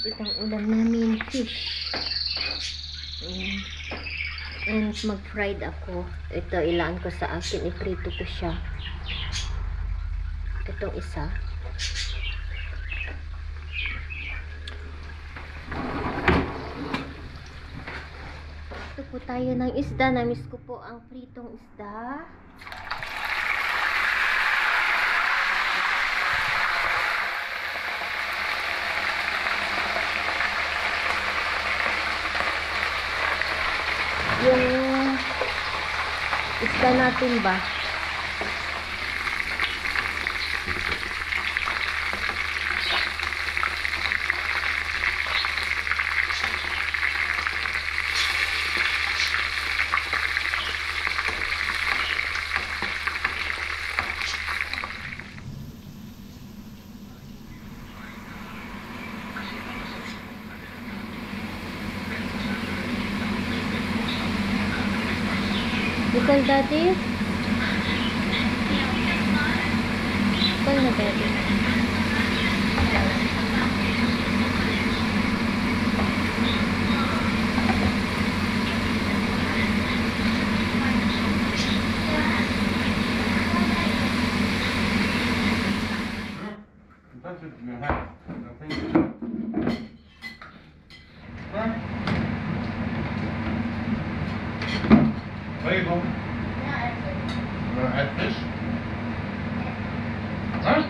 Itong ulam namin, fish. Ayan. And mag-fried ako. Ito, ilaan ko sa akin. Iprito ko siya. Itong isa. Ito po tayo ng isda. Namiss ko po ang pritong isda. Yung isda natin ba? Bukal dati? Bukal na dati. There you go. You want to add fish? Huh?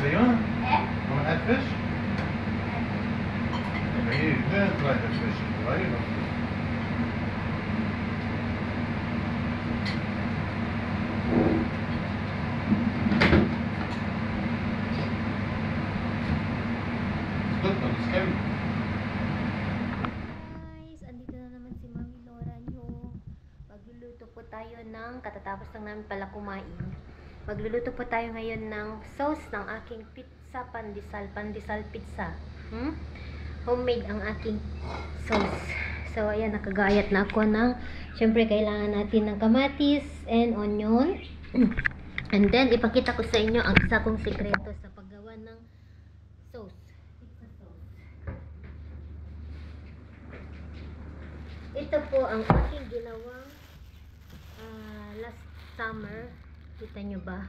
Do you want? You want to add fish? Maybe you didn't like the fish, right? Good, but it's scary. Tayo ng katatapos lang namin pala kumain. Magluluto po tayo ngayon ng sauce ng aking pizza pandesal pizza. Homemade ang aking sauce. So ayan, nakagayat na ako ng, syempre kailangan natin ng kamatis and onion. And then ipakita ko sa inyo ang isa kong sikreto sa paggawa ng sauce, pizza sauce. Ito po ang aking ginawang last summer. Kita nyo ba?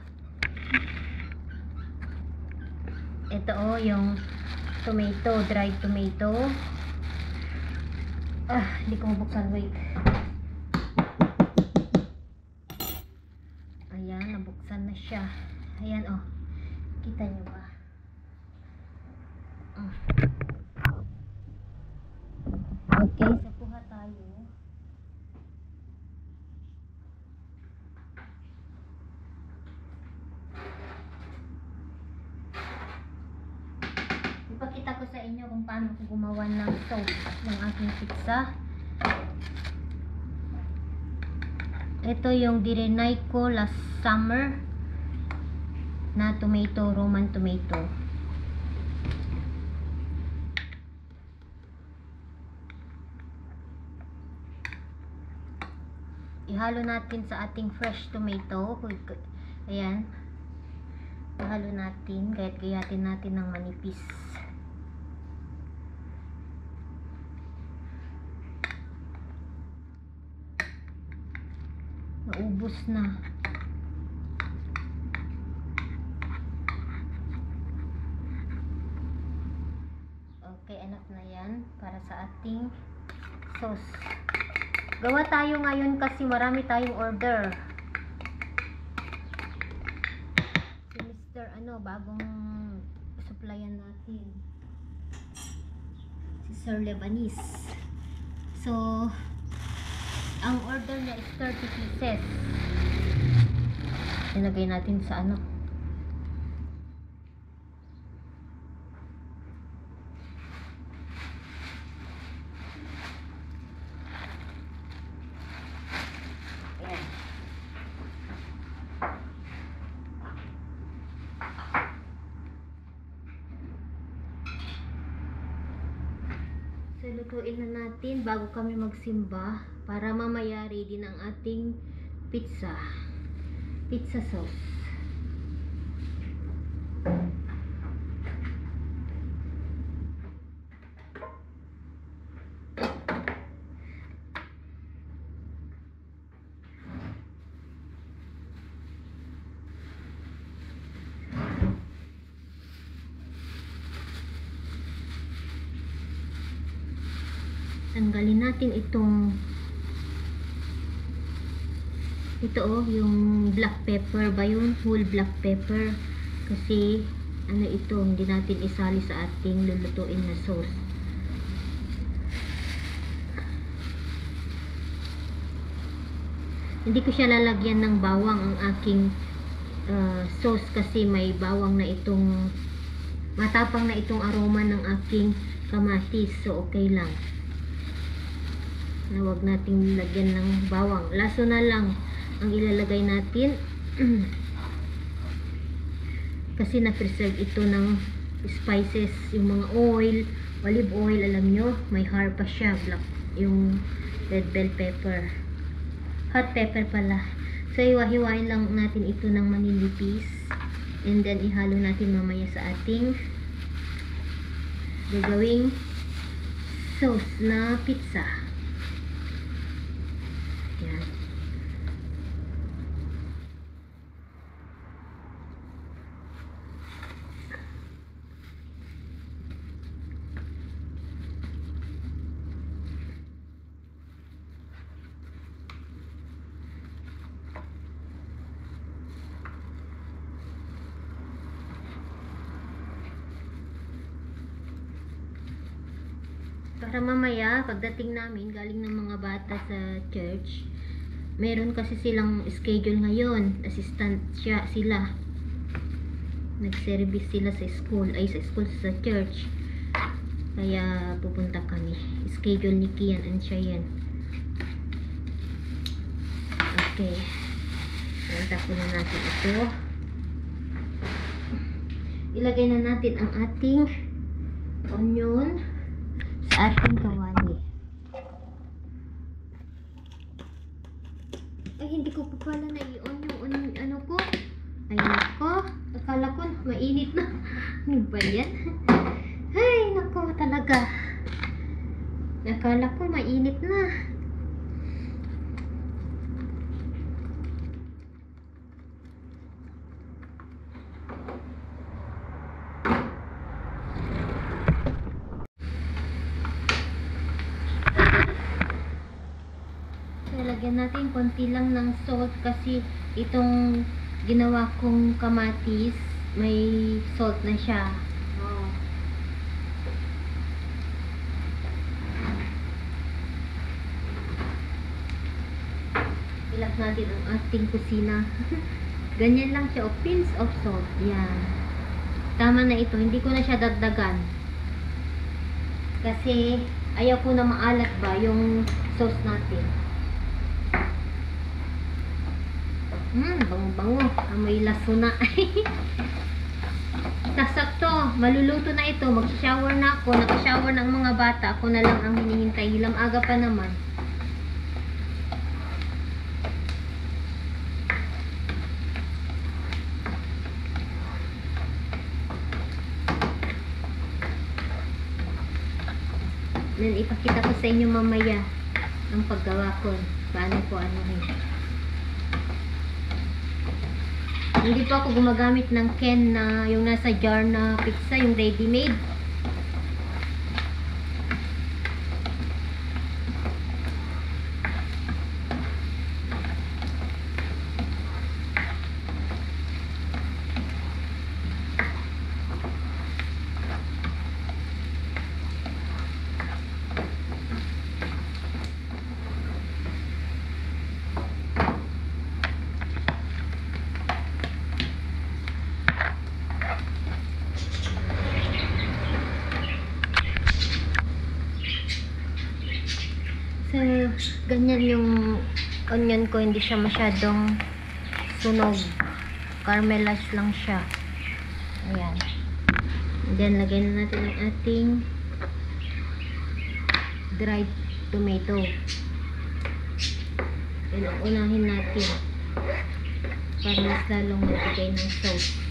Ito yung tomato, dried tomato. Hindi ko mabuksan, wait. Ayan, nabuksan na siya. Ayan, kita nyo ba? Okay, so kuha tayo. Ipakita ko sa inyo kung paano ko gumawa ng sauce ng aking pizza. Ito yung direnay ko last summer na tomato, Roman tomato. Ihalo natin sa ating fresh tomato. Ayan. Ihalo natin, kahit gayatin natin ng manipis. Naubos na. Okay, enough na yan para sa ating sauce. Gawa tayo ngayon kasi marami tayong order. Si Mr. bagong supplyan natin. Si Sir Lebanese. So, ang order niya is 30 pieces. Ilagay natin sa Ayan. So, lutuin na natin bago kami magsimba para mamaya ready ng ating pizza sauce. tanggalin natin ito yung black pepper ba yun? Whole black pepper. Kasi ano ito, hindi natin isali sa ating lulutuin na sauce. Hindi ko siya lalagyan ng bawang ang aking sauce kasi may bawang na matapang na itong aroma ng aking kamatis. So okay lang na wag nating lagyan ng bawang. Laso na lang ang ilalagay natin kasi na-preserve ito ng spices, yung mga oil, olive oil, alam nyo, may har pa siya, black, yung red bell pepper, hot pepper pala. So hiwa-hiwain lang natin ito ng maninipis and then ihalo natin mamaya sa ating gagawing sauce na pizza. Yan. Para mamaya, pagdating namin, galing ng mga bata sa church, meron kasi silang schedule ngayon. Assistant sila. Nag-service sila sa school, sa church. Kaya pupunta kami. Schedule ni Kian and Cheyenne. Okay. Tapos na natin ito. Ilagay na natin ang ating onion sa ating kawali. Ay, hindi ko pa pala na-i-on yung ano ko. Ay, nako. Akala ko mainit na. Ano ba yan? Ay, nako talaga. Akala ko mainit na. Lagyan natin konti lang ng salt kasi itong ginawa kong kamatis may salt na siya. Ilak natin ang ating kusina. Ganyan lang siya, pinch of salt. Yan. Tama na ito, hindi ko na siya dagdagan kasi ayaw ko na maalat ba yung sauce natin. Bango-bango. Amoy laso na. Nasakto. Maluluto na ito. Mag-shower na ako. Naka-shower ng mga bata. Ako na lang ang hinihintay. Hilang aga pa naman. Then, ipakita ko sa inyo mamaya ang paggawa ko. Paano ko Hindi pa ako gumagamit ng can na yung nasa jar na pizza, yung ready-made. So, ganyan yung onion ko, hindi siya masyadong sunog. Caramelize lang siya. Ayan. And then, lagay na natin ang ating dried tomato. Then, unahin natin para mas lalong magbigay ng sauce.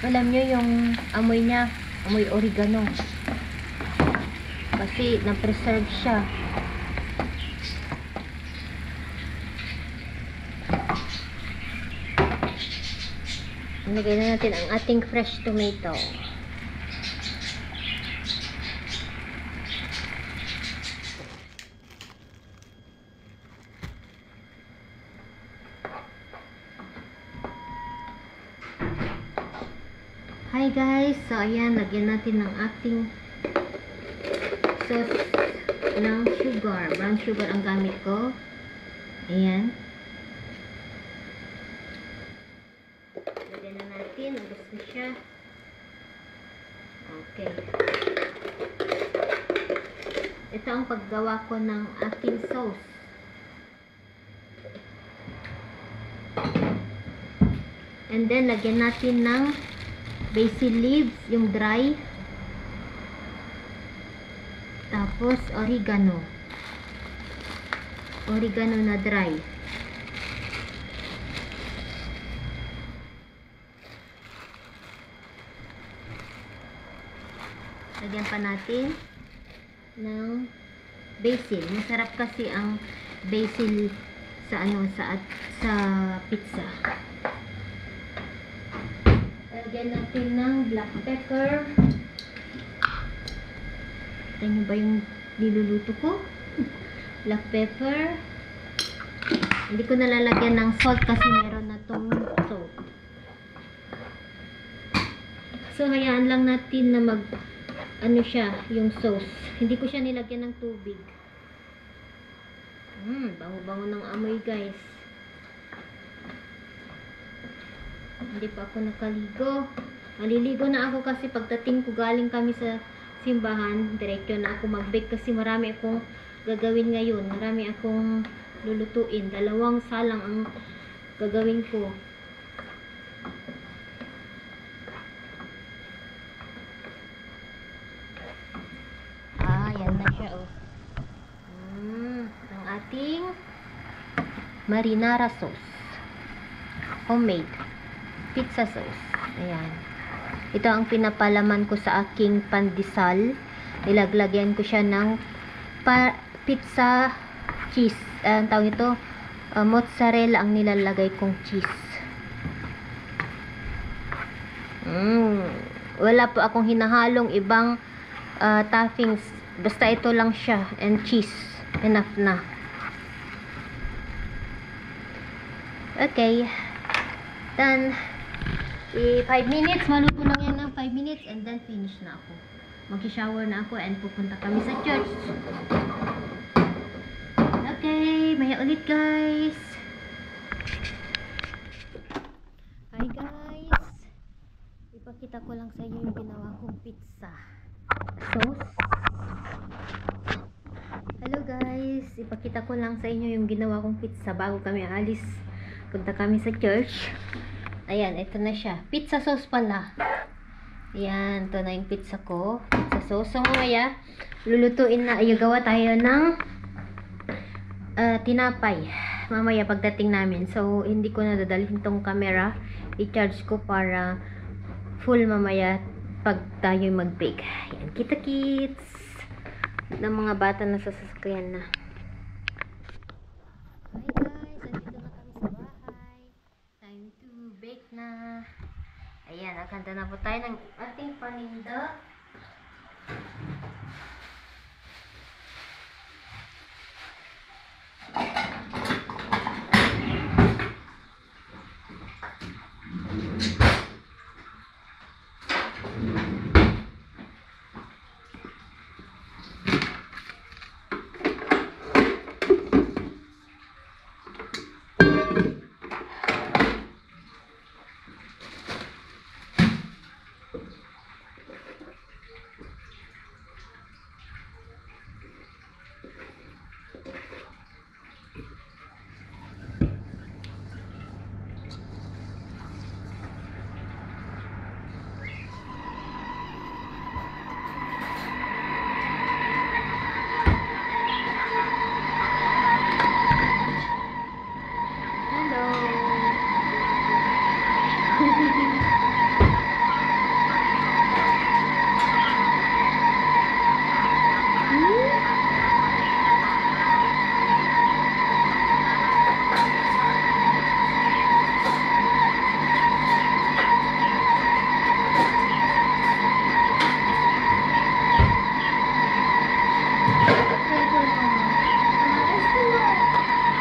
Alam nyo yung amoy niya, Amoy oregano. Kasi na-preserve siya. Ilagay na natin ang ating fresh tomato. Hi guys! So ayan, lagyan natin ng ating sauce ng sugar. Brown sugar ang gamit ko. Ayan. Lagyan na natin. Ubus na siya. Okay. Ito ang paggawa ko ng ating sauce. And then, lagyan natin ng basil leaves, yung dry. Tapos, oregano. Oregano na dry. Lagyan pa natin ng basil. Masarap kasi ang basil sa sa pizza. Lagyan natin ng black pepper. Tignan nyo ba yung niluluto ko? Black pepper. Hindi ko nalalagyan ng salt kasi meron na tong salt. So, hayaan lang natin na ano siya, yung sauce. Hindi ko siya nilagyan ng tubig. Bango-bango ng amoy, guys. Hindi pa ako nakaligo. Maliligo na ako kasi pagdating ko galing kami sa simbahan, diretso na ako mag-bake kasi marami akong gagawin ngayon. Marami akong lulutuin. 2 salang ang gagawin ko. Yan na siya, oh. Ang ating marinara sauce. Homemade pizza sauce. Ayan. Ito ang pinapalaman ko sa aking pandesal. Nilaglagyan ko siya ng pizza cheese. Ang tawag ito, mozzarella ang nilalagay kong cheese. Wala po akong hinahalong ibang toppings. Basta ito lang siya and cheese. Enough na. Okay. Done. 5 minutes. Maluto lang yan ng 5 minutes and then finish na ako. Mag-shower na ako and pupunta kami sa church. Okay. Maya ulit, guys. Hi, guys. Ipakita ko lang sa inyo yung ginawa kong pizza sauce. Hello, guys. Ipakita ko lang sa inyo yung ginawa kong pizza bago kami alis. Punta kami sa church. Ayan, ito na siya. Pizza sauce pala. Ayan, ito na yung pizza ko. Pizza sauce. So, mamaya, lulutuin na. Gawa tayo ng tinapay. Mamaya, pagdating namin. So, hindi ko na dadalhin tong camera. I-charge ko para full mamaya pag tayo mag-bake. Ayan, kita-kits. Ng mga bata na sa sasakyan na. Hi, guys. Andito na kami sa bahay. Time to bake na. Ayan, nakanta na po tayo ng ating paninda.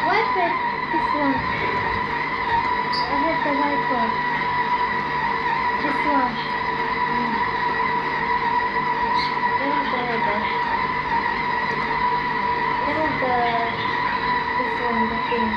Wiper. This one. I have the wiper. This one. This one, the thing.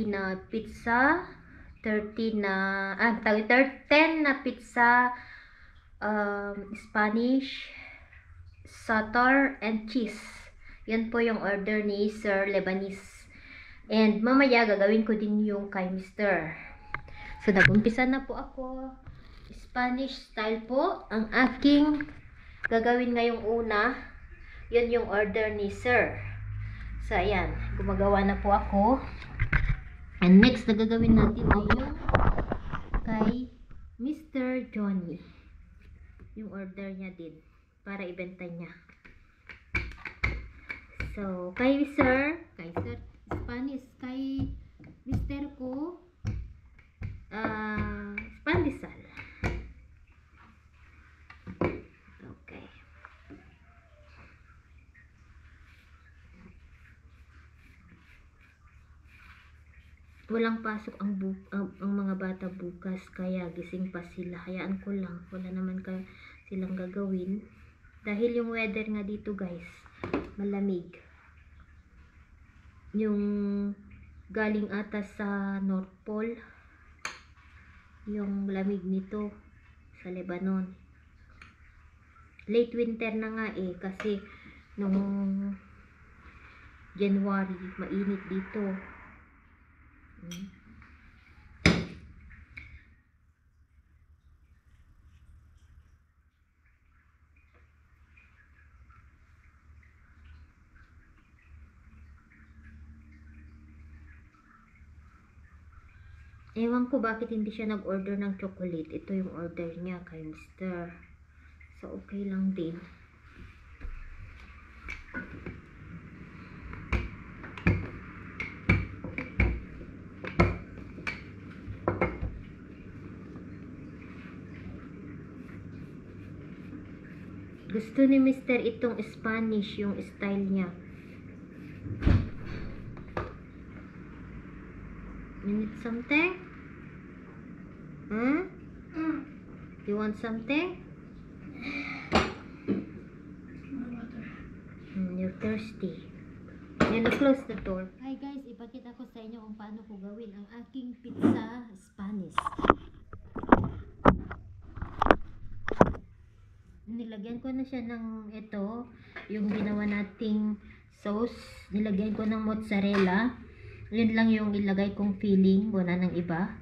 Na pizza, 10 na pizza, Spanish, Satar, and cheese. Yan po yung order ni Sir Lebanese. And mamaya gagawin ko din yung kay Mr. So nag-umpisa na po ako. Spanish style po ang aking gagawin ngayong una. Yun yung order ni Sir. So ayan, gumagawa na po ako. And next na gagawin natin ay yung kay Mr. Johnny. Yung order niya din para ibenta niya. So, kay Sir Spanish, kay Mr. ko pandesal. Okay. Walang pasok ang mga bata bukas, kaya gising pa sila. Hayaan ko lang, wala naman silang gagawin. Dahil yung weather nga dito guys, malamig. Yung galing ata sa North Pole, yung lamig nito sa Lebanon. Late winter na nga kasi nung January, mainit dito. Ewan ko bakit hindi siya nag-order ng chocolate. Ito yung order niya kay Mr. So, okay lang din. Gusto ni Mr. itong Spanish, yung style niya. You need something? Huh? You want something? You're thirsty. Yan, close the door. Hi guys, ipakita ko sa inyo kung paano ko gawin ang aking pizza Spanish. Nilagyan ko na siya ng ito, yung ginawa nating sauce. Nilagyan ko ng mozzarella. Yun lang yung ilagay kong filling, wala nang iba.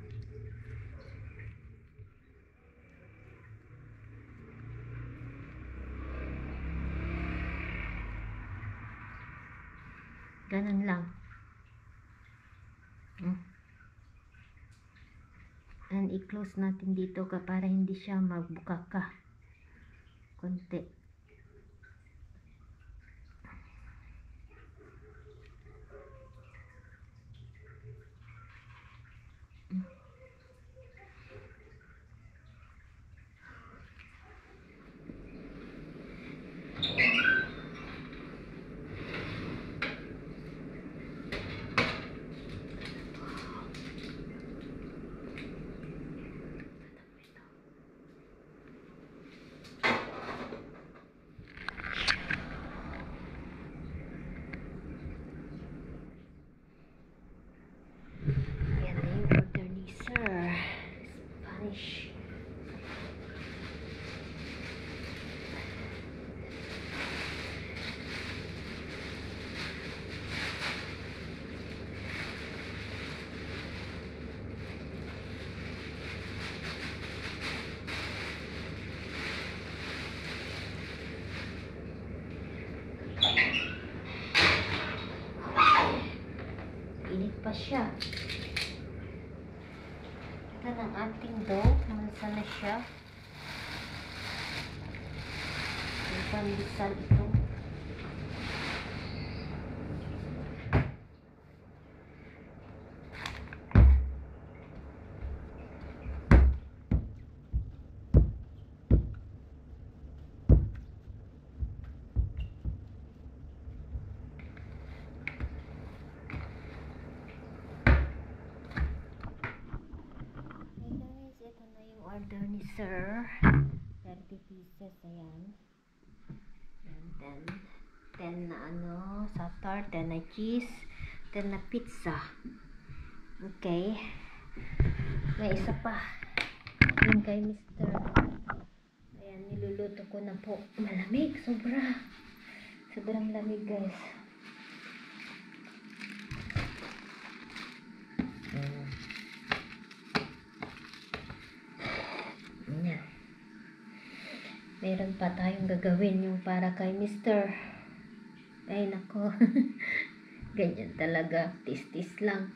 Ganun lang. And i-close natin dito para hindi siya magbuka ka. Konti. Spanish. Init pa siya. Ito ng ating dough. Mansa na siya. Yung pandesal ito. Ito na yung order ni Sir. 30 pieces, ayan. And then, 10 na satar, 10 na cheese, 10 na pizza. Okay. May isa pa. Yun kay Mr. Ayan, niluluto ko na po. Malamig, sobra. Sobrang lamig, guys. Yan. Meron pa tayong gagawin yung para kay Mr. Ay, nako. Ganyan talaga. Tis-tis lang.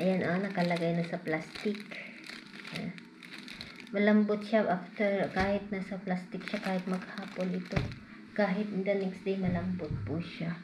Ayan, nakalagay na sa plastic. Ayan. Malambot siya after, kahit nasa plastic siya, kahit maghapon ito. Kahit the next day, malambot po siya.